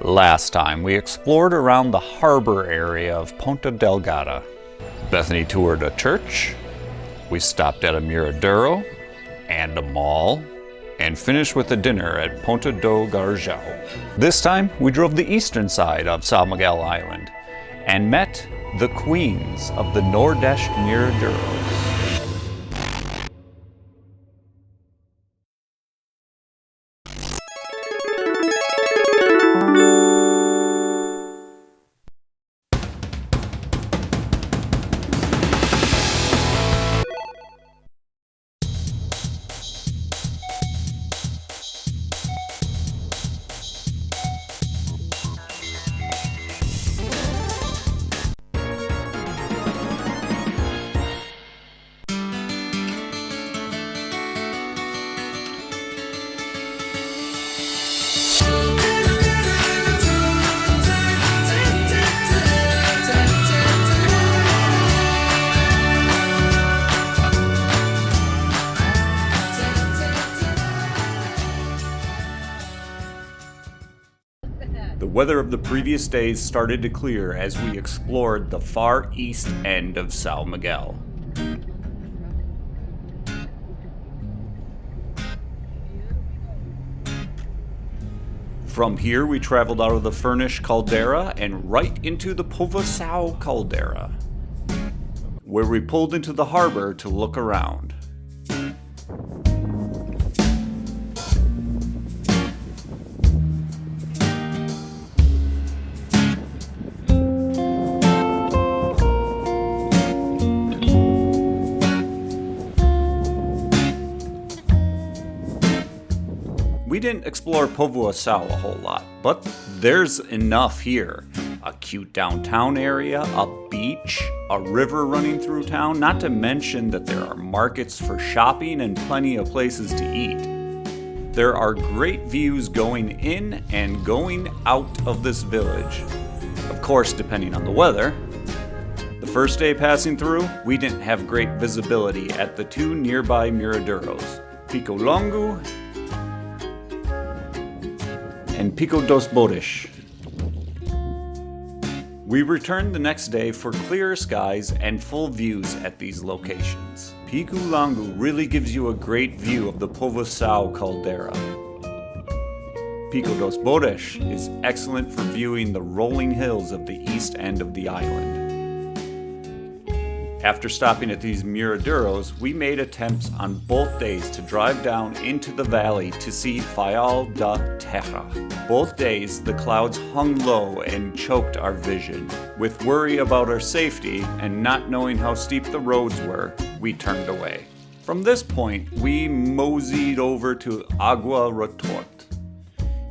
Last time, we explored around the harbor area of Ponta Delgada. Bethany toured a church, we stopped at a Miradoro and a mall, and finished with a dinner at Ponta do Garjão. This time, we drove the eastern side of São Miguel Island and met the queens of the Nordeste Miradouros. The weather of the previous days started to clear as we explored the far east end of São Miguel. From here we traveled out of the Furnish caldera and right into the Povoação caldera, where we pulled into the harbor to look around. We didn't explore Povoação a whole lot, but there's enough here. A cute downtown area, a beach, a river running through town, not to mention that there are markets for shopping and plenty of places to eat. There are great views going in and going out of this village. Of course, depending on the weather. The first day passing through, we didn't have great visibility at the two nearby Miradouros, Pico Longo and Pico dos Bodes. We returned the next day for clearer skies and full views at these locations. Pico Longo really gives you a great view of the Povoação caldera. Pico dos Bodes is excellent for viewing the rolling hills of the east end of the island. After stopping at these Miradouros, we made attempts on both days to drive down into the valley to see Faial da Terra. Both days, the clouds hung low and choked our vision. With worry about our safety and not knowing how steep the roads were, we turned away. From this point, we moseyed over to Água Retorta.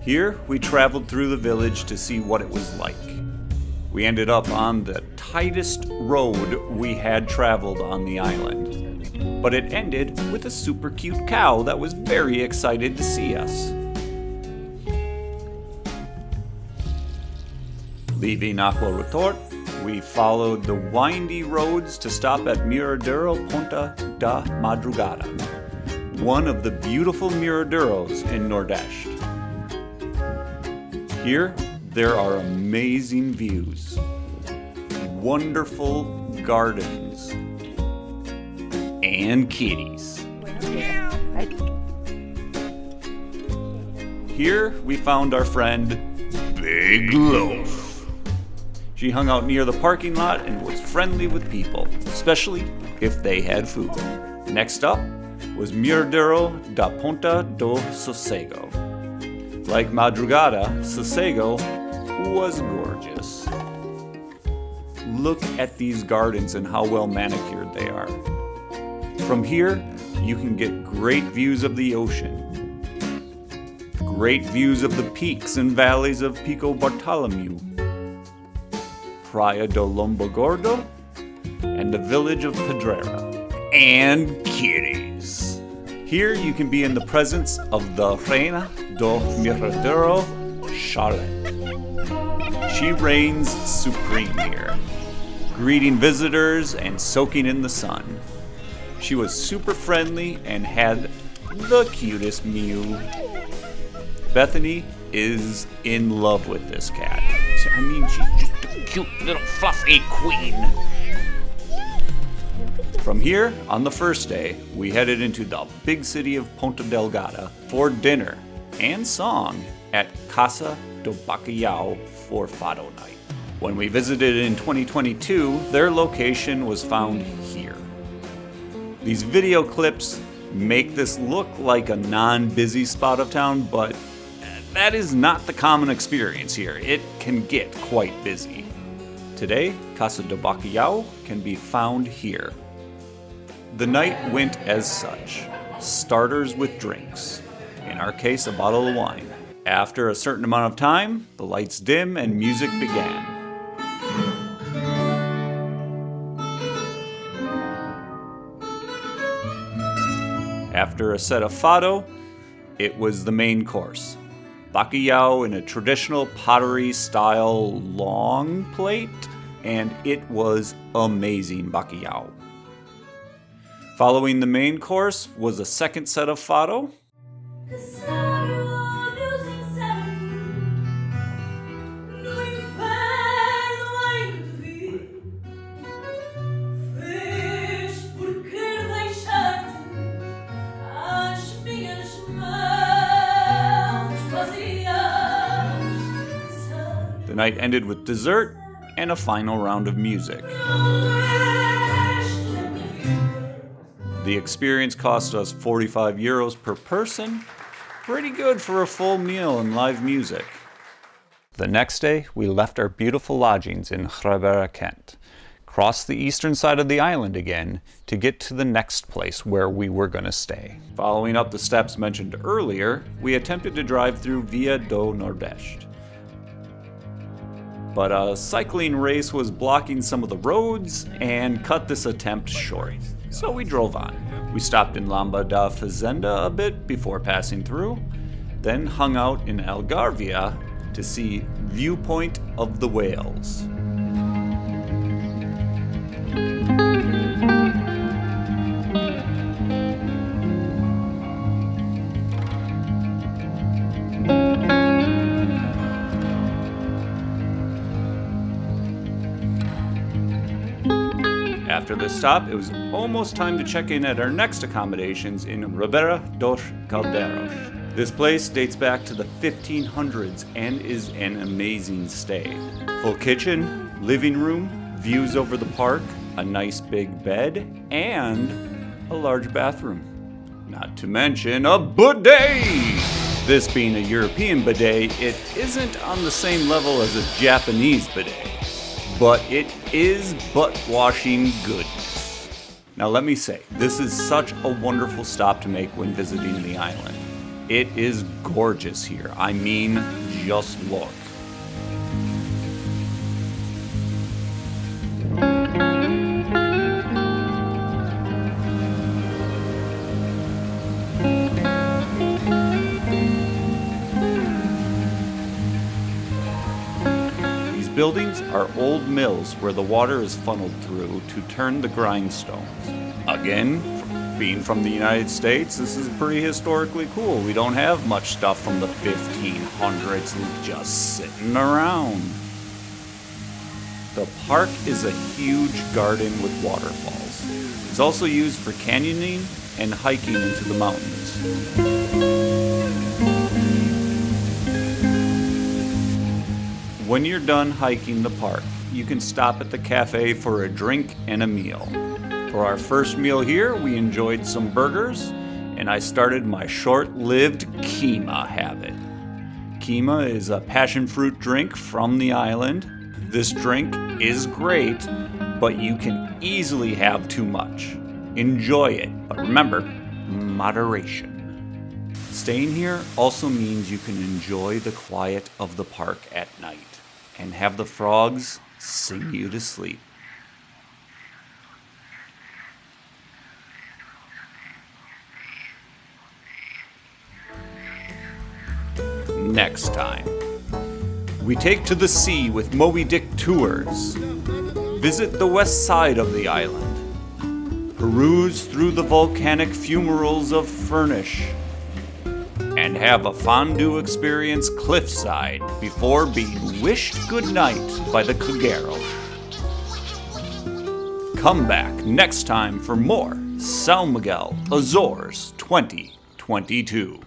Here, we traveled through the village to see what it was like. We ended up on the tightest road we had traveled on the island. But it ended with a super cute cow that was very excited to see us. Leaving Água Retorta, we followed the windy roads to stop at Miradouro Ponta da Madrugada, one of the beautiful Miradouros in Nordeste. Here, there are amazing views, wonderful gardens, and kitties. Here we found our friend, Big Loaf. She hung out near the parking lot and was friendly with people, especially if they had food. Next up was Miradouro da Ponta do Sossego. Like Madrugada, Sossego was gorgeous. Look at these gardens and how well manicured they are. From here, you can get great views of the ocean, great views of the peaks and valleys of Pico Bartolomeu, Praia do Lombo Gordo, and the village of Pedreira, and kitties. Here you can be in the presence of the Reina do Miradouro Charlotte. She reigns supreme here, greeting visitors and soaking in the sun. She was super friendly and had the cutest mew. Bethany is in love with this cat. I mean, she's just a cute little fluffy queen. From here, on the first day, we headed into the big city of Ponta Delgada for dinner and song at Casa do Bacalhau for Fado night. When we visited in 2022, their location was found here. These video clips make this look like a non-busy spot of town, but that is not the common experience here. It can get quite busy. Today, Casa do Bacalhau can be found here. The night went as such. Starters with drinks. In our case, a bottle of wine. After a certain amount of time, the lights dim and music began. After a set of Fado, it was the main course. Bacalhau in a traditional pottery-style long plate, and it was amazing Bacalhau. Following the main course was a second set of Fado. The night ended with dessert and a final round of music. The experience cost us €45 per person. Pretty good for a full meal and live music. The next day, we left our beautiful lodgings in Reenactment, crossed the eastern side of the island again to get to the next place where we were going to stay. Following up the steps mentioned earlier, we attempted to drive through Via do Nordeste. But a cycling race was blocking some of the roads and cut this attempt short. So we drove on. We stopped in Lamba da Fazenda a bit before passing through, then hung out in Algarvia to see Viewpoint of the Whales. After this stop, it was almost time to check in at our next accommodations in Ribeira dos Caldeirões. This place dates back to the 1500s and is an amazing stay. Full kitchen, living room, views over the park, a nice big bed, and a large bathroom. Not to mention a bidet! This being a European bidet, it isn't on the same level as a Japanese bidet, but it is butt-washing goodness. Now let me say, this is such a wonderful stop to make when visiting the island. It is gorgeous here. I mean, just look. Buildings are old mills where the water is funneled through to turn the grindstones. Again, being from the United States, this is pretty historically cool. We don't have much stuff from the 1500s just sitting around. The park is a huge garden with waterfalls. It's also used for canyoning and hiking into the mountains. When you're done hiking the park, you can stop at the cafe for a drink and a meal. For our first meal here, we enjoyed some burgers, and I started my short-lived Queima habit. Queima is a passion fruit drink from the island. This drink is great, but you can easily have too much. Enjoy it, but remember, moderation. Staying here also means you can enjoy the quiet of the park at night and have the frogs sing you to sleep. Next time, we take to the sea with Moby Dick Tours, visit the west side of the island, peruse through the volcanic fumaroles of Furnish, and and have a fondue experience cliffside before being wished goodnight by the Kagero. Come back next time for more São Miguel Azores 2022.